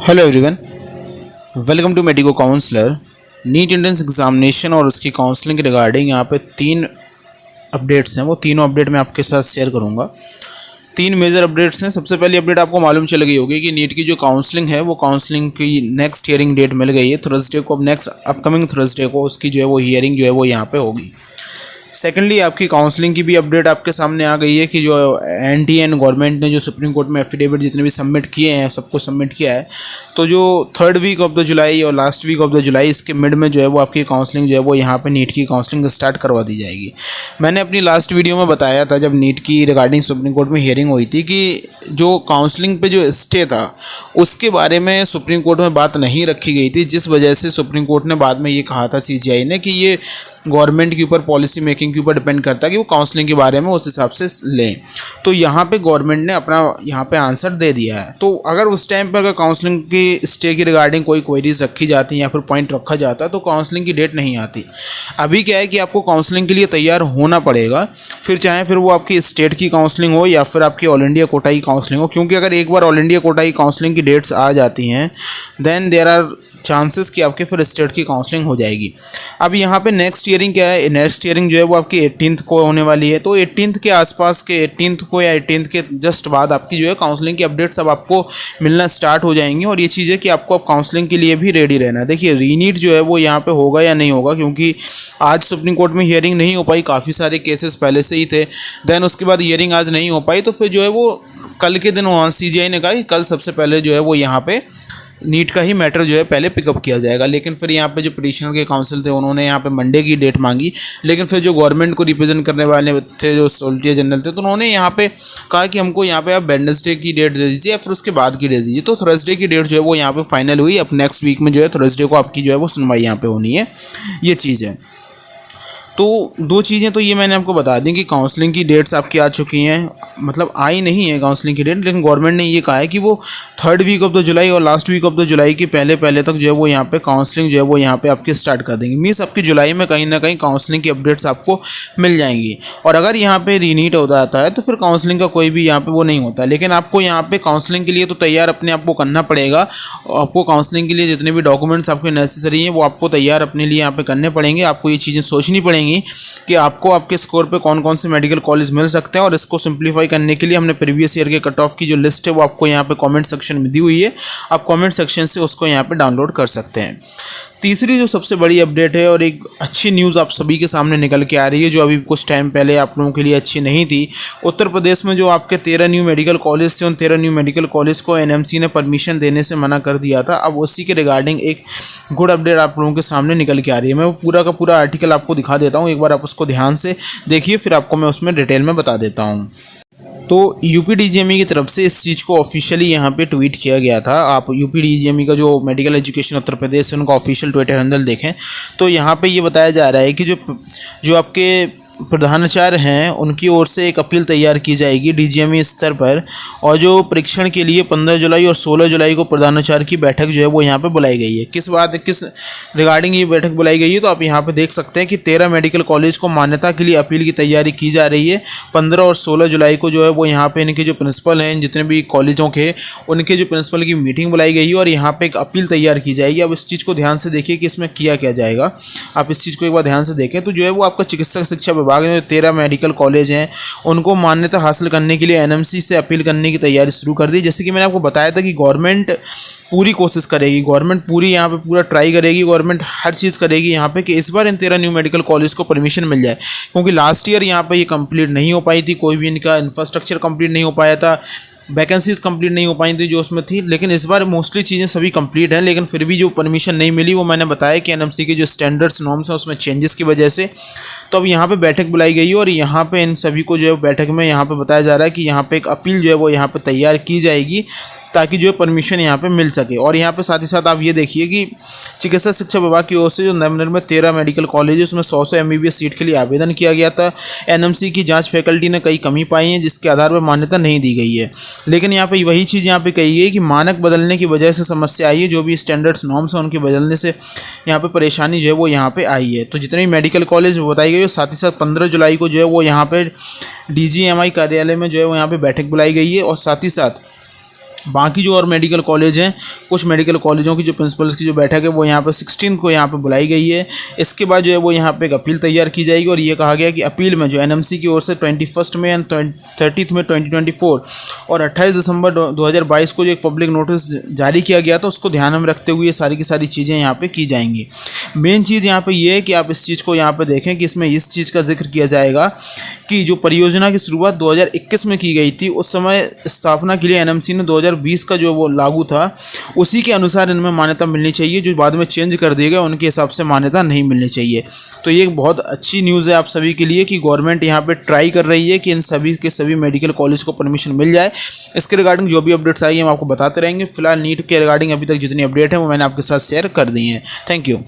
Hello everyone, welcome to Medico Counsellor. NEET entrance examination और उसकी counselling के regarding यहाँ पे 3 अपडेट्स हैं। वो तीनों अपडेट मैं आपके साथ शेयर करूँगा। 3 मेजर अपडेट्स हैं। सबसे पहली अपडेट आपको मालूम चल गई होगी कि नीट की जो काउंसलिंग है वो काउंसलिंग की नेक्स्ट हियरिंग डेट मिल गई है थर्सडे को। अब नेक्स्ट अपकमिंग थर्सडे को उसकी जो है वो हियरिंग जो है वो यहाँ पे होगी। सेकेंडली आपकी काउंसलिंग की भी अपडेट आपके सामने आ गई है कि जो एनटीए गवर्नमेंट ने जो सुप्रीम कोर्ट में एफिडेविट जितने भी सबमिट किए हैं सबको सबमिट किया है, तो जो 3rd week of the July और last week of the July इसके मिड में जो है वो आपकी काउंसलिंग जो है वो यहाँ पे नीट की काउंसलिंग स्टार्ट करवा दी जाएगी। मैंने अपनी लास्ट वीडियो में बताया था जब नीट की रिगार्डिंग सुप्रीम कोर्ट में हियरिंग हुई थी कि जो काउंसलिंग पे जो स्टे था उसके बारे में सुप्रीम कोर्ट में बात नहीं रखी गई थी, जिस वजह से सुप्रीम कोर्ट ने बाद में ये कहा था सीजीआई ने कि ये गवर्नमेंट के ऊपर पॉलिसी मेकिंग के ऊपर डिपेंड करता है कि वो काउंसलिंग के बारे में उस हिसाब से लें। तो यहाँ पे गवर्नमेंट ने अपना यहाँ पे आंसर दे दिया है। तो अगर उस टाइम पे अगर काउंसलिंग की स्टे की रिगार्डिंग कोई क्वेरीज रखी जाती या फिर पॉइंट रखा जाता तो काउंसलिंग की डेट नहीं आती। अभी क्या है कि आपको काउंसलिंग के लिए तैयार होना पड़ेगा, फिर वो आपकी स्टेट की काउंसलिंग हो या फिर आपकी ऑल इंडिया कोटा की काउंसलिंग हो, क्योंकि अगर एक बार ऑल इंडिया कोटा की काउंसलिंग की डेट्स आ जाती हैं देन देयर आर चांसेस कि आपके फिर स्टेट की काउंसलिंग हो जाएगी। अब यहाँ पे नेक्स्ट हियरिंग क्या है, नेक्स्ट हियरिंग जो है वो आपकी 18th को होने वाली है। तो 18th के आसपास के 18th को या 18th के जस्ट बाद आपकी जो है काउंसलिंग की अपडेट्स अब आपको मिलना स्टार्ट हो जाएंगी। और ये चीज़ है कि आपको अब काउंसलिंग के लिए भी रेडी रहना है। देखिए रीनीट जो है वो यहाँ पे होगा या नहीं होगा, क्योंकि आज सुप्रीम कोर्ट में हियरिंग नहीं हो पाई, काफ़ी सारे केसेस पहले से ही थे। देन उसके बाद हियरिंग आज नहीं हो पाई, तो फिर जो है वो कल के दिन सीजीआई ने कहा कि कल सबसे पहले जो है वो यहाँ पे नीट का ही मैटर जो है पहले पिकअप किया जाएगा। लेकिन फिर यहाँ पे जो पिटिशनर के काउंसिल थे उन्होंने यहाँ पे मंडे की डेट मांगी, लेकिन फिर जो गवर्नमेंट को रिप्रेजेंट करने वाले थे जो सॉलिसिटर जनरल थे तो उन्होंने यहाँ पे कहा कि हमको यहाँ पे आप वेडनेसडे की डेट दे दीजिए या फिर उसके बाद की डेट दीजिए। तो थर्सडे की डेट जो है वो यहाँ पे फाइनल हुई। अब नेक्स्ट वीक में जो है थर्सडे को आपकी जो है वो सुनवाई यहाँ पे होनी है, ये चीज़ है। तो 2 चीज़ें तो ये मैंने आपको बता दी कि काउंसलिंग की डेट्स आपकी आ चुकी हैं, मतलब आई नहीं है काउंसलिंग की डेट, लेकिन गवर्नमेंट ने ये कहा है कि वो 3rd week of the July और last week of the July के पहले तक जो है वो यहाँ पे काउंसलिंग जो है वो यहाँ पे आपकी स्टार्ट कर देंगे। मीन्स आपकी जुलाई में कहीं ना कहीं काउंसलिंग की अपडेट्स आपको मिल जाएंगी। और अगर यहाँ पे रीनीट हो जाता है तो फिर काउंसलिंग का कोई भी यहाँ पे वो नहीं होता। लेकिन आपको यहाँ पे काउंसलिंग के लिए तो तैयार अपने आप को करना पड़ेगा। आपको काउंसलिंग के लिए जितने भी डॉक्यूमेंट्स आपके नेसेसरी हैं वो आपको तैयार अपने लिए यहाँ पे करने पड़ेंगे। आपको ये चीज़ें सोचनी पड़ेंगी कि आपको आपके स्कोर पे कौन कौन से मेडिकल कॉलेज मिल सकते हैं। और इसको सिंप्लीफाई करने के लिए हमने प्रीवियस ईयर के कट ऑफ की जो लिस्ट है वो आपको यहाँ पे कमेंट सेक्शन में दी हुई है। आप कमेंट सेक्शन से उसको यहाँ पे डाउनलोड कर सकते हैं। तीसरी जो सबसे बड़ी अपडेट है और एक अच्छी न्यूज़ आप सभी के सामने निकल के आ रही है, जो अभी कुछ टाइम पहले आप लोगों के लिए अच्छी नहीं थी। उत्तर प्रदेश में जो आपके 13 न्यू मेडिकल कॉलेज थे उन 13 न्यू मेडिकल कॉलेज को एनएमसी ने परमिशन देने से मना कर दिया था। अब उसी के रिगार्डिंग एक गुड अपडेट आप लोगों के सामने निकल के आ रही है। मैं वो पूरा का पूरा आर्टिकल आपको दिखा देता हूँ, एक बार आप उसको ध्यान से देखिए, फिर आपको मैं उसमें डिटेल में बता देता हूँ। तो यूपीडीजीएमई की तरफ से इस चीज़ को ऑफिशियली यहाँ पे ट्वीट किया गया था। आप यूपीडीजीएमई का जो मेडिकल एजुकेशन उत्तर प्रदेश है उनका ऑफिशियल ट्विटर हैंडल देखें तो यहाँ पे ये बताया जा रहा है कि जो आपके प्रधानाचार्य हैं उनकी ओर से एक अपील तैयार की जाएगी डीजीएमई स्तर पर, और जो परीक्षण के लिए 15 जुलाई और 16 जुलाई को प्रधानाचार्य की बैठक जो है वो यहाँ पे बुलाई गई है। किस रिगार्डिंग ये बैठक बुलाई गई है, तो आप यहाँ पे देख सकते हैं कि 13 मेडिकल कॉलेज को मान्यता के लिए अपील की तैयारी की जा रही है। 15 और 16 जुलाई को जो है वो यहाँ पे इनके जो प्रिंसिपल हैं जितने भी कॉलेजों के उनके जो प्रिंसिपल की मीटिंग बुलाई गई है और यहाँ पे एक अपील तैयार की जाएगी। अब इस चीज़ को ध्यान से देखिए कि इसमें किया क्या जाएगा। आप इस चीज़ को एक बार ध्यान से देखें तो जो है वो आपका चिकित्सा शिक्षा विभाग ने 13 मेडिकल कॉलेज हैं उनको मान्यता हासिल करने के लिए एनएमसी से अपील करने की तैयारी शुरू कर दी। जैसे कि मैंने आपको बताया था कि गवर्नमेंट पूरी कोशिश करेगी, गवर्नमेंट पूरी यहाँ पे पूरा ट्राई करेगी, गवर्नमेंट हर चीज़ करेगी यहाँ पे कि इस बार इन 13 न्यू मेडिकल कॉलेज को परमिशन मिल जाए, क्योंकि लास्ट ईयर यहाँ पे ये कंप्लीट नहीं हो पाई थी, कोई भी इनका इंफ्रास्ट्रक्चर कंप्लीट नहीं हो पाया था, वैकेंसीज कंप्लीट नहीं हो पाई थी जो उसमें थी। लेकिन इस बार मोस्टली चीज़ें सभी कंप्लीट हैं, लेकिन फिर भी जो परमिशन नहीं मिली वो मैंने बताया कि एनएमसी के जो स्टैंडर्ड्स नॉर्म्स हैं उसमें चेंजेस की वजह से। तो अब यहाँ पे बैठक बुलाई गई है और यहाँ पे इन सभी को जो है बैठक में यहाँ पे बताया जा रहा है कि यहाँ पे एक अपील जो है वो यहाँ पे तैयार की जाएगी ताकि जो है परमिशन यहाँ पे मिल सके। और यहाँ पे साथ ही साथ आप ये देखिए कि चिकित्सा शिक्षा विभाग की ओर से जो नवनिर्मित में 13 मेडिकल कॉलेज है उसमें 100 MBBS सीट के लिए आवेदन किया गया था। एनएमसी की जांच फैकल्टी ने कई कमी पाई है जिसके आधार पर मान्यता नहीं दी गई है। लेकिन यहाँ पे वही चीज़ यहाँ पे कही है कि मानक बदलने की वजह से समस्या आई है, जो भी स्टैंडर्ड्स नॉर्म्स हैं उनके बदलने से यहाँ पे परेशानी जो है वो यहाँ पे आई है। तो जितने भी मेडिकल कॉलेज बताई गई है, साथ ही साथ 15 जुलाई को जो है वो यहाँ पे डीजीएमआई कार्यालय में जो है वो यहाँ पे बैठक बुलाई गई है। और साथ ही साथ बाकी जो और मेडिकल कॉलेज हैं, कुछ मेडिकल कॉलेजों की जो प्रिंसिपल्स की जो बैठक है वो यहाँ पे 16 को यहाँ पे बुलाई गई है। इसके बाद जो है वो यहाँ पे एक अपील तैयार की जाएगी और ये कहा गया कि अपील में जो एनएमसी की ओर से 21 मई एंड 30 मई 2024 और 28 दिसंबर 2022 को जो एक पब्लिक नोटिस जारी किया गया था उसको ध्यान में रखते हुए ये सारी की सारी चीज़ें यहाँ पे की जाएंगी। मेन चीज़ यहाँ पे ये है कि आप इस चीज़ को यहाँ पे देखें कि इसमें इस चीज़ का जिक्र किया जाएगा कि जो परियोजना की शुरुआत 2021 में की गई थी, उस समय स्थापना के लिए एनएमसी ने 2020 का जो वो लागू था उसी के अनुसार इनमें मान्यता मिलनी चाहिए। जो बाद में चेंज कर दिए गए उनके हिसाब से मान्यता नहीं मिलनी चाहिए। तो ये एक बहुत अच्छी न्यूज़ है आप सभी के लिए कि गवर्नमेंट यहाँ पे ट्राई कर रही है कि इन सभी के सभी मेडिकल कॉलेज को परमिशन मिल जाए। इसके रिगार्डिंग जो भी अपडेट्स आई हम आपको बताते रहेंगे। फिलहाल नीट के रिगार्डिंग अभी तक जितनी अपडेट है वो मैंने आपके साथ शेयर कर दी है। Thank you.